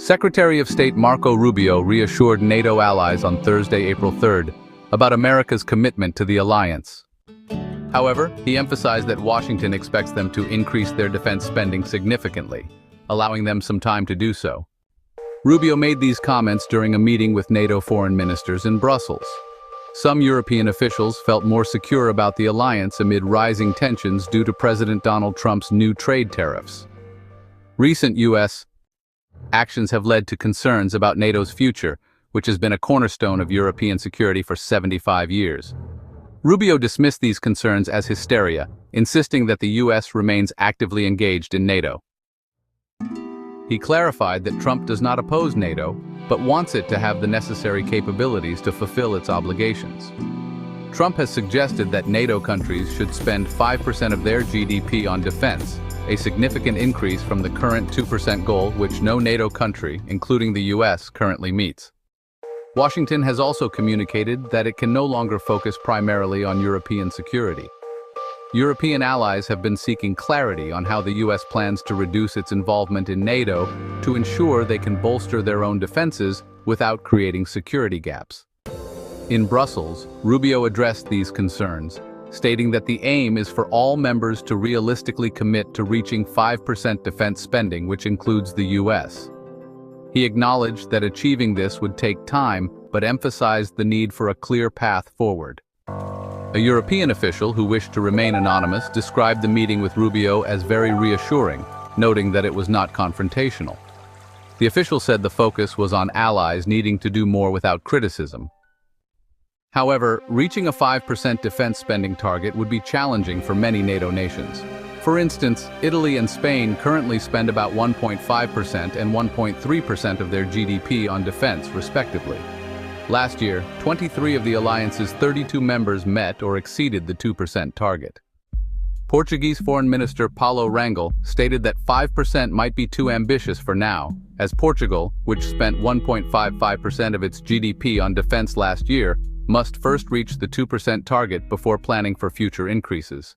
Secretary of State Marco Rubio reassured NATO allies on Thursday, April 3rd, about America's commitment to the alliance. However, he emphasized that Washington expects them to increase their defense spending significantly, allowing them some time to do so. Rubio made these comments during a meeting with NATO foreign ministers in Brussels. Some European officials felt more secure about the alliance amid rising tensions due to President Donald Trump's new trade tariffs. Recent U.S. actions have led to concerns about NATO's future, which has been a cornerstone of European security for 75 years. Rubio dismissed these concerns as hysteria, insisting that the U.S. remains actively engaged in NATO. He clarified that Trump does not oppose NATO, but wants it to have the necessary capabilities to fulfill its obligations. Trump has suggested that NATO countries should spend 5% of their GDP on defense, a significant increase from the current 2% goal which no NATO country, including the U.S., currently meets. Washington has also communicated that it can no longer focus primarily on European security. European allies have been seeking clarity on how the U.S. plans to reduce its involvement in NATO to ensure they can bolster their own defenses without creating security gaps. In Brussels, Rubio addressed these concerns, stating that the aim is for all members to realistically commit to reaching 5% defense spending, which includes the U.S. He acknowledged that achieving this would take time, but emphasized the need for a clear path forward. A European official who wished to remain anonymous described the meeting with Rubio as very reassuring, noting that it was not confrontational. The official said the focus was on allies needing to do more without criticism. However, reaching a 5% defense spending target would be challenging for many NATO nations. For instance, Italy and Spain currently spend about 1.5% and 1.3% of their GDP on defense, respectively. Last year, 23 of the alliance's 32 members met or exceeded the 2% target. Portuguese Foreign Minister Paulo Rangel stated that 5% might be too ambitious for now, as Portugal, which spent 1.55% of its GDP on defense last year, must first reach the 2% target before planning for future increases.